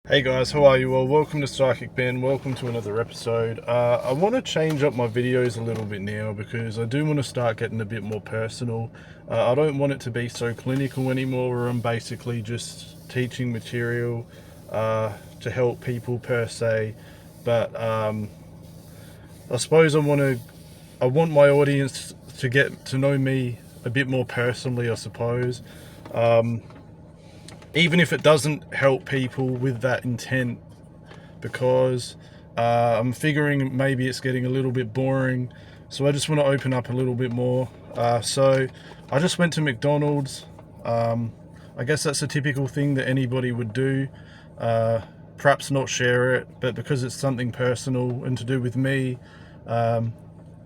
Hey guys, how are you? Well, welcome to Psychic Ben. Welcome to another episode. I want to change up my videos a little bit now because I do want to start getting a bit more personal. I don't want it to be so clinical anymore where I'm basically just teaching material to help people per se. But I suppose I want my audience to get to know me a bit more personally, I suppose. Even if it doesn't help people with that intent, because I'm figuring maybe it's getting a little bit boring, so I just want to open up a little bit more. So I just went to McDonald's. I guess that's a typical thing that anybody would do. Perhaps not share it, but because it's something personal and to do with me, I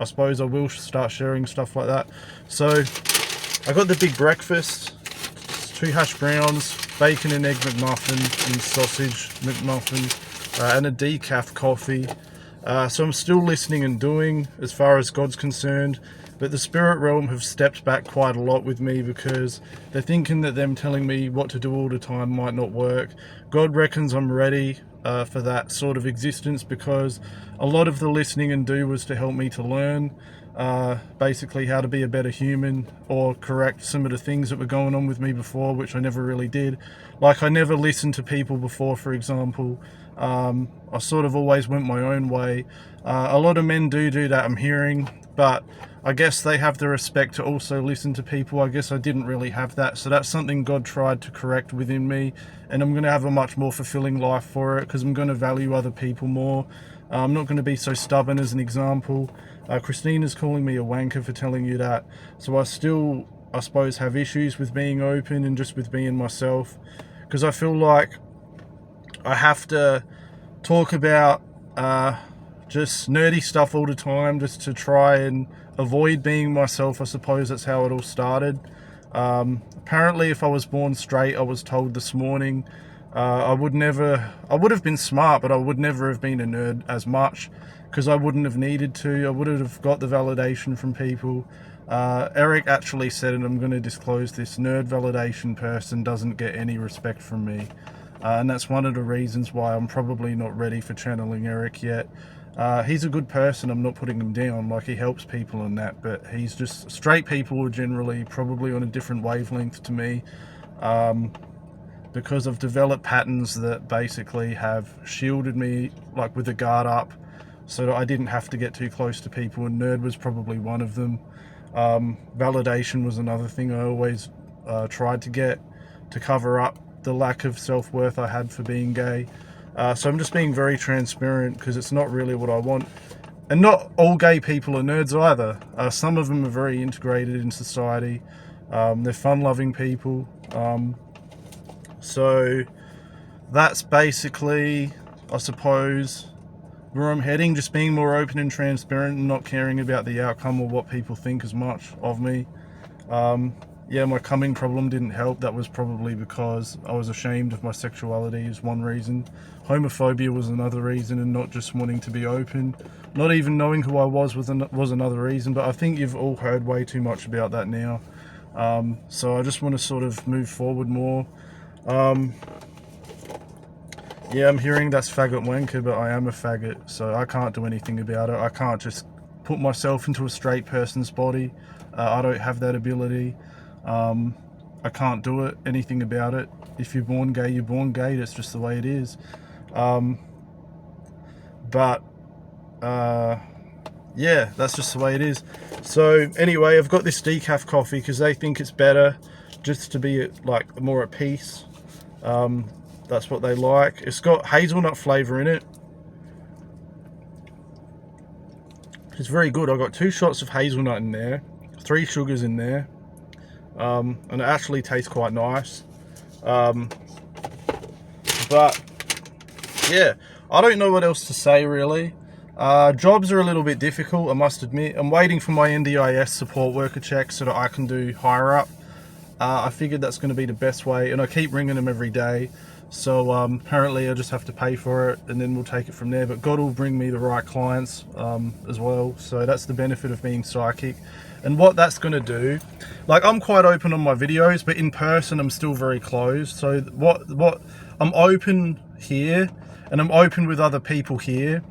suppose I will start sharing stuff like that. So I got the big breakfast, 2 hash browns, bacon and egg McMuffin and sausage McMuffin, and a decaf coffee. So I'm still listening and doing as far as God's concerned, but the spirit realm have stepped back quite a lot with me because they're thinking that them telling me what to do all the time might not work. God reckons I'm ready for that sort of existence because a lot of the listening and do was to help me to learn basically how to be a better human or correct some of the things that were going on with me before, which I never really did. Like I never listened to people before, for example. I sort of always went my own way. A lot of men do that, I'm hearing, but I guess they have the respect to also listen to people. I guess I didn't really have that, so that's something God tried to correct within me, and I'm going to have a much more fulfilling life for it because I'm going to value other people more. I'm not going to be so stubborn, as an example. Christina's calling me a wanker for telling you that, so I still, I suppose, have issues with being open and just with being myself, because I feel like I have to talk about just nerdy stuff all the time just to try and avoid being myself. I suppose that's how it all started. Apparently, if I was born straight, I was told this morning, I would have been smart, but I would never have been a nerd as much because I wouldn't have needed to. I wouldn't have got the validation from people. Eric actually said, and I'm going to disclose this, nerd validation person doesn't get any respect from me. And that's one of the reasons why I'm probably not ready for channeling Eric yet. He's a good person, I'm not putting him down, like he helps people and that, but he's just, straight people are generally probably on a different wavelength to me, because I've developed patterns that basically have shielded me, like with the guard up, so that I didn't have to get too close to people, and nerd was probably one of them. Validation was another thing I always tried to get to cover up the lack of self-worth I had for being gay. So I'm just being very transparent because it's not really what I want. And not all gay people are nerds either. Some of them are very integrated in society. They're fun-loving people. So that's basically, I suppose, where I'm heading, just being more open and transparent and not caring about the outcome or what people think as much of me. Yeah, my coming problem didn't help. That was probably because I was ashamed of my sexuality is one reason. Homophobia was another reason, and not just wanting to be open. Not even knowing who I was another reason, but I think you've all heard way too much about that now. So I just want to sort of move forward more. Yeah, I'm hearing that's faggot wanker, but I am a faggot, so I can't do anything about it. I can't just put myself into a straight person's body. I don't have that ability. I can't do anything about it. If you're born gay, you're born gay. That's just the way it is. Yeah, that's just the way it is. So anyway, I've got this decaf coffee because they think it's better just to be like more at peace. That's what they like. It's got hazelnut flavour in it. It's very good. I got 2 shots of hazelnut in there, 3 sugars in there. And it actually tastes quite nice. But yeah, I don't know what else to say really. Jobs are a little bit difficult, I must admit. I'm waiting for my NDIS support worker check so that I can do higher up. I figured that's going to be the best way, and I keep ringing them every day. So apparently I just have to pay for it, and then we'll take it from there. But God will bring me the right clients as well. So that's the benefit of being psychic. And what that's going to do, like I'm quite open on my videos, but in person I'm still very closed. So what I'm open here, and I'm open with other people here,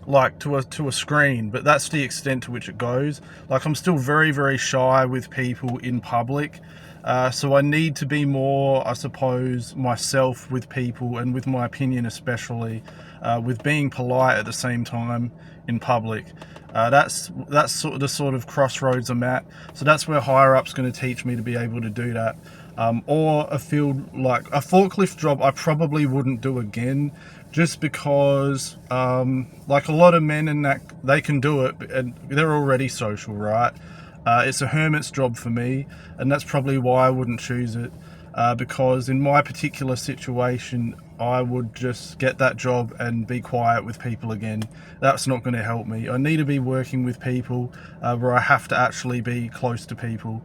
like to a screen, but that's the extent to which it goes. Like, I'm still very, very shy with people in public, so I need to be more, I suppose, myself with people, and with my opinion especially, with being polite at the same time in public. That's the sort of crossroads I'm at. So that's where higher up's going to teach me to be able to do that. Or a field like a forklift job, I probably wouldn't do again, just because like a lot of men in that, they can do it and they're already social, right? It's a hermit's job for me, and that's probably why I wouldn't choose it, because in my particular situation I would just get that job and be quiet with people again. That's not going to help me. I need to be working with people, where I have to actually be close to people.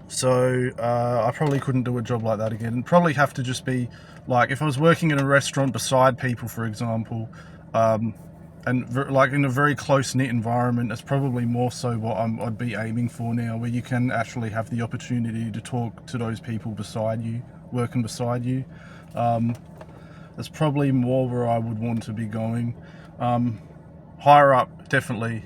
So I probably couldn't do a job like that again, and probably have to just be like, if I was working in a restaurant beside people, for example, and like in a very close-knit environment, that's probably more so what I'd be aiming for now, where you can actually have the opportunity to talk to those people beside you, working beside you. That's probably more where I would want to be going. Higher up definitely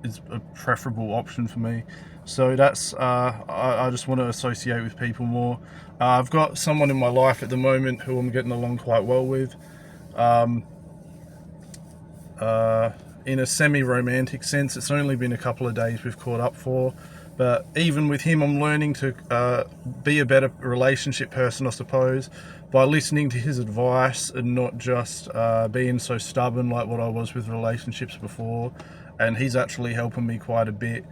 is a preferable option for me. So that's I just want to associate with people more. I've got someone in my life at the moment who I'm getting along quite well with, in a semi-romantic sense. It's only been a couple of days we've caught up for, but even with him I'm learning to be a better relationship person, I suppose, by listening to his advice and not just being so stubborn like what I was with relationships before. And he's actually helping me quite a bit.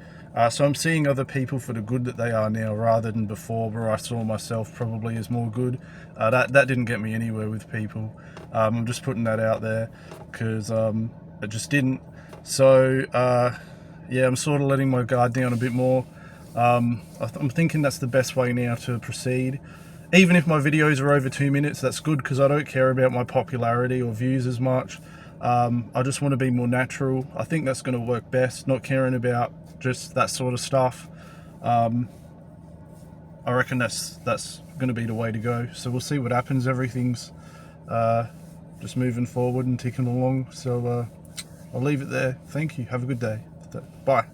So I'm seeing other people for the good that they are now, rather than before, where I saw myself probably as more good. That didn't get me anywhere with people. I'm just putting that out there because it just didn't. So yeah, I'm sort of letting my guard down a bit more. I'm thinking that's the best way now to proceed. Even if my videos are over 2 minutes, that's good, because I don't care about my popularity or views as much. I just want to be more natural. I think that's going to work best, not caring about just that sort of stuff. I reckon that's going to be the way to go. So we'll see what happens. Everything's just moving forward and ticking along. So I'll leave it there. Thank you. Have a good day. Bye.